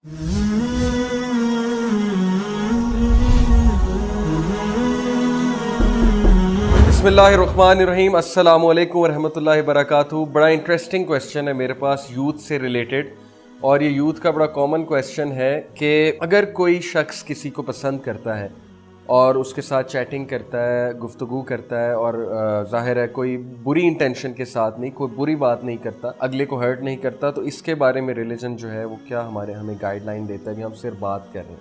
बिस्मिल्लाहिर्रहमानिर्रहीम, अस्सलाम वालेकुम रहमतुल्लाहि वबरकातुहू। बड़ा इंटरेस्टिंग क्वेश्चन है मेरे पास यूथ से रिलेटेड, और ये यूथ का बड़ा कॉमन क्वेश्चन है कि अगर कोई शख्स किसी को पसंद करता है और उसके साथ चैटिंग करता है, गुफ्तगू करता है, और ज़ाहिर है कोई बुरी इंटेंशन के साथ नहीं, कोई बुरी बात नहीं करता, अगले को हर्ट नहीं करता, तो इसके बारे में रिलीजन जो है वो क्या हमें गाइडलाइन देता है कि हम सिर्फ बात कर रहे हैं।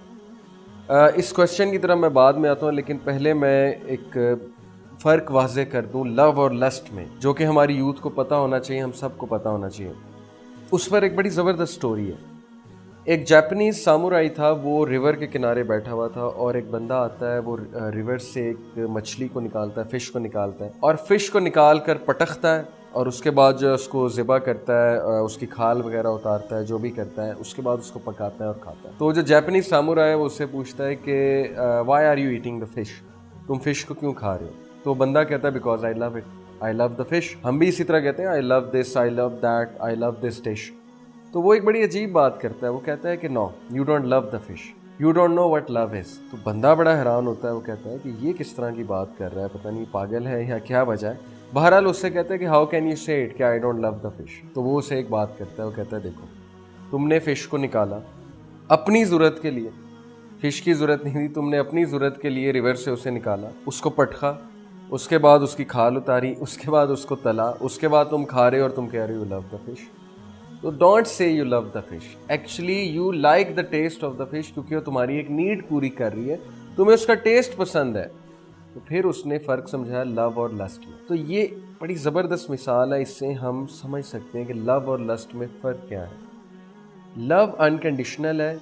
इस क्वेश्चन की तरफ मैं बाद में आता हूँ, लेकिन पहले मैं एक फ़र्क वाज़े कर दूँ लव और लस्ट में, जो कि हमारी यूथ को पता होना चाहिए, हम सबको पता होना चाहिए। उस पर एक बड़ी ज़बरदस्त स्टोरी है। एक जापानीज़ सामुराई था, वो रिवर के किनारे बैठा हुआ था, और एक बंदा आता है, वो रिवर से एक मछली को निकालता है, फ़िश को निकालता है, और फ़िश को निकाल कर पटकता है, और उसके बाद जो उसको ज़िबा करता है, उसकी खाल वगैरह उतारता है, जो भी करता है, उसके बाद उसको पकाता है और खाता है। तो जो जापानीज़ सामुराई है वो उससे पूछता है कि why are you eating the fish, तुम फ़िश को क्यों खा रहे हो? तो बंदा कहता है because I love it, I love the fish. हम भी इसी तरह कहते हैं I love this, I love that, I love this dish. तो वो एक बड़ी अजीब बात करता है, वो कहता है कि no, you don't love the fish, you don't know what love is. तो बंदा बड़ा हैरान होता है, वो कहता है कि ये किस तरह की बात कर रहा है, पता नहीं पागल है या क्या वजह है। बहरहाल उससे कहता है कि हाउ कैन यू से इट कि I don't love the fish. तो वो उसे एक बात करता है, वो कहता है देखो, तुमने फ़िश को निकाला अपनी ज़रूरत के लिए, फ़िश की ज़रूरत नहीं थी, तुमने अपनी ज़रूरत के लिए रिवर से उसे निकाला, उसको पटका, उसके बाद उसकी खाल उतारी, उसके बाद उसको तला, उसके बाद तुम खा रहे हो और तुम कह रहे हो यू लव द फिश। तो don't say you love the fish, actually you like the taste of the fish, क्योंकि वो तुम्हारी एक नीड पूरी कर रही है, तुम्हें उसका टेस्ट पसंद है। तो फिर उसने फ़र्क समझाया लव और लस्ट में। तो ये बड़ी ज़बरदस्त मिसाल है, इससे हम समझ सकते हैं कि लव और लस्ट में फ़र्क क्या है। लव अनकंडीशनल है,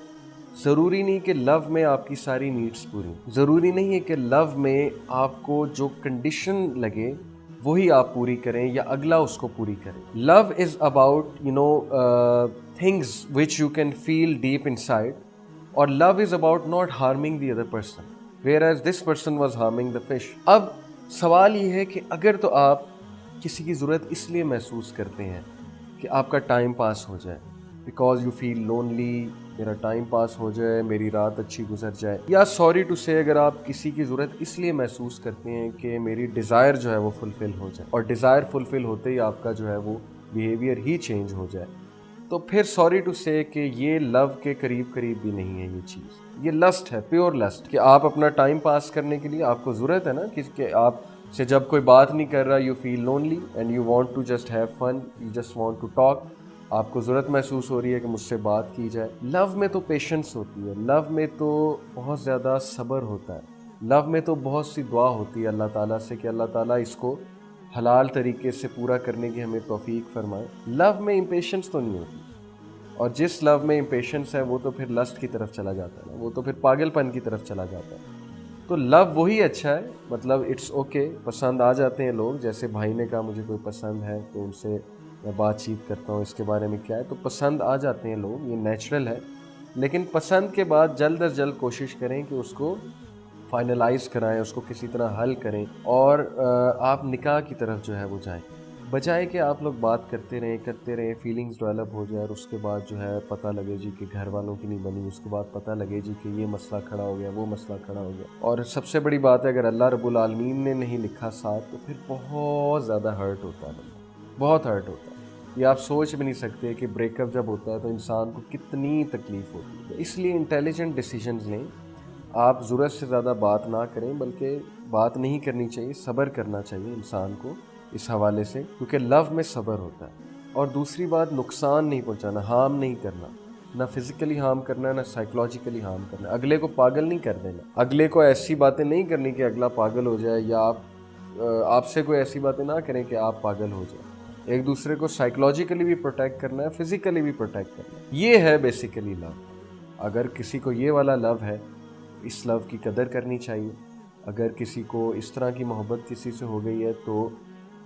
ज़रूरी नहीं कि लव में आपकी सारी नीड्स पूरी, ज़रूरी नहीं है कि लव में आपको जो कंडीशन लगे वही आप पूरी करें या अगला उसको पूरी करे। Love is about things which you can feel deep inside, और love is about not harming the other person, where as this person was harming the fish. अब सवाल ये है कि अगर तो आप किसी की ज़रूरत इसलिए महसूस करते हैं कि आपका टाइम पास हो जाए, बिकॉज यू फील लोनली, मेरा टाइम पास हो जाए, मेरी रात अच्छी गुजर जाए, या सॉरी टू से अगर आप किसी की ज़रूरत इसलिए महसूस करते हैं कि मेरी डिज़ायर जो है वो फुलफ़िल हो जाए, और डिज़ायर फुलफ़िल होते ही आपका जो है वो बिहेवियर ही चेंज हो जाए, तो फिर सॉरी टू से कि ये लव के करीब करीब भी नहीं है ये चीज़, ये लस्ट है, प्योर लस्ट, कि आप अपना टाइम पास करने के लिए आपको ज़रूरत है ना कि आप से जब कोई बात नहीं कर रहा, you feel lonely and you want to just have fun, you just want to talk, आपको ज़रूरत महसूस हो रही है कि मुझसे बात की जाए। लव में तो पेशेंस होती है, लव में तो बहुत ज़्यादा सब्र होता है, लव में तो बहुत सी दुआ होती है अल्लाह ताला से कि अल्लाह ताला इसको हलाल तरीके से पूरा करने की हमें तौफीक फरमाए। लव में इम्पेशेंस तो नहीं होती, और जिस लव में इम्पेशेंस है वो तो फिर लस्ट की तरफ चला जाता है ना, वो तो फिर पागलपन की तरफ चला जाता है। तो लव वही अच्छा है, मतलब इट्स ओके, पसंद आ जाते हैं लोग, जैसे भाई ने कहा मुझे कोई पसंद है तो उनसे मैं बातचीत करता हूँ, इसके बारे में क्या है, तो पसंद आ जाते हैं लोग, ये नेचुरल है। लेकिन पसंद के बाद जल्द अज जल्द कोशिश करें कि उसको फाइनलाइज कराएं, उसको किसी तरह हल करें, और आप निकाह की तरफ जो है वो जाएं, बजाय कि आप लोग बात करते रहें, फीलिंग्स डेवलप हो जाए, और उसके बाद जो है पता लगे जी कि घर वालों की नहीं बनी, उसके बाद पता लगे जी कि ये मसला खड़ा हो गया, वो मसला खड़ा हो गया। और सबसे बड़ी बात है, अगर अल्लाह रब्बुल आलमीन ने नहीं लिखा साथ, तो फिर बहुत ज़्यादा हर्ट होता है, बहुत हर्ट होता है। ये आप सोच भी नहीं सकते कि ब्रेकअप जब होता है तो इंसान को कितनी तकलीफ़ होती है। तो इसलिए इंटेलिजेंट डिसीजंस लें, आप ज़रूरत से ज़्यादा बात ना करें, बल्कि बात नहीं करनी चाहिए, सब्र करना चाहिए इंसान को इस हवाले से, क्योंकि लव में सब्र होता है। और दूसरी बात, नुकसान नहीं पहुंचाना, हार्म नहीं करना, ना फिज़िकली हार्म करना है, ना साइकोलॉजिकली हार्म करना, अगले को पागल नहीं कर देना, अगले को ऐसी बातें नहीं करनी कि अगला पागल हो जाए, या आपसे कोई ऐसी बातें ना करें कि आप पागल हो जाए। एक दूसरे को साइकोलॉजिकली भी प्रोटेक्ट करना है, फिज़िकली भी प्रोटेक्ट करना है, ये है बेसिकली लव। अगर किसी को ये वाला लव है, इस लव की कदर करनी चाहिए। अगर किसी को इस तरह की मोहब्बत किसी से हो गई है, तो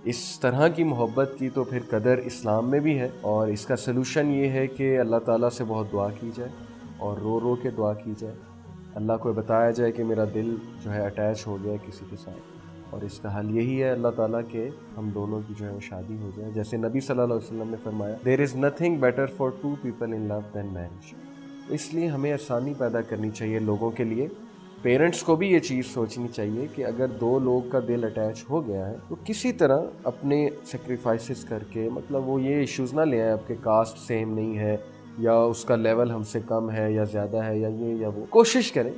इस तरह की मोहब्बत की तो फिर कदर इस्लाम में भी है, और इसका सलूशन ये है कि अल्लाह ताला से बहुत दुआ की जाए, और रो रो के दुआ की जाए, अल्लाह को बताया जाए कि मेरा दिल जो है अटैच हो गया है किसी के साथ, और इसका हल यही है अल्लाह ताला के हम दोनों की जो है शादी हो जाए। जैसे नबी सल्लल्लाहु अलैहि वसल्लम ने फरमाया, there is nothing better for two people in love than marriage, اس لیے ہمیں آسانی پیدا کرنی چاہیے لوگوں کے لیے. پیرنٹس کو بھی یہ چیز سوچنی چاہیے کہ اگر 2 لوگ کا دل اٹیچ ہو گیا ہے تو کسی طرح اپنے سیکریفائسز کر کے, مطلب وہ یہ ایشوز نہ لے آئے آپ کے کاسٹ سیم نہیں ہے یا اس کا لیول ہم سے کم ہے یا زیادہ ہے یا یہ یا وہ. کوشش کریں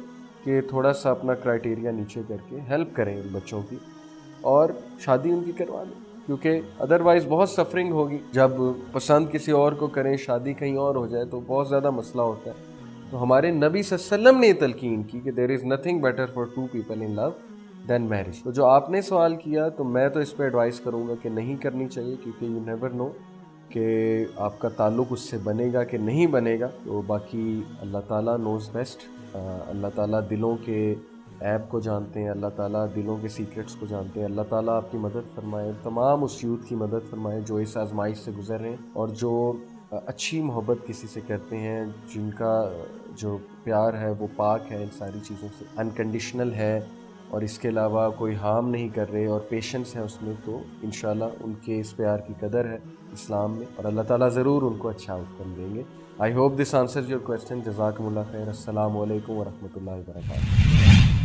کہ تھوڑا سا اپنا کرائٹیریا نیچے کر کے ہیلپ کریں ان بچوں کی اور شادی ان کی کروا دیں, کیونکہ ادروائز بہت سفرنگ ہوگی. جب پسند کسی اور کو کریں, شادی کہیں اور ہو جائے تو بہت زیادہ مسئلہ ہوتا ہے. تو ہمارے نبی صلی اللہ علیہ وسلم نے یہ تلقین کی کہ there is nothing better for 2 people in love than marriage. تو جو آپ نے سوال کیا تو میں تو اس پہ ایڈوائز کروں گا کہ نہیں کرنی چاہیے, کیونکہ یو نیور نو کہ آپ کا تعلق اس سے بنے گا کہ نہیں بنے گا. تو باقی اللہ تعالیٰ نوز بیسٹ. اللہ تعالیٰ دلوں کے عیب کو جانتے ہیں, اللہ تعالیٰ دلوں کے سیکرٹس کو جانتے ہیں. اللہ تعالیٰ آپ کی مدد فرمائے, تمام اس یوتھ کی مدد فرمائے جو اس آزمائش سے گزر رہے ہیں اور جو اچھی محبت کسی سے کرتے ہیں, جن کا جو پیار ہے وہ پاک ہے ان ساری چیزوں سے, انکنڈیشنل ہے اور اس کے علاوہ کوئی ہارم نہیں کر رہے اور پیشنس ہے اس میں. تو انشاءاللہ ان کے اس پیار کی قدر ہے اسلام میں اور اللہ تعالیٰ ضرور ان کو اچھا آؤٹ کم دیں گے. I hope this answers your question. جزاکم اللہ خیر. السلام علیکم ورحمۃ اللہ وبرکاتہ.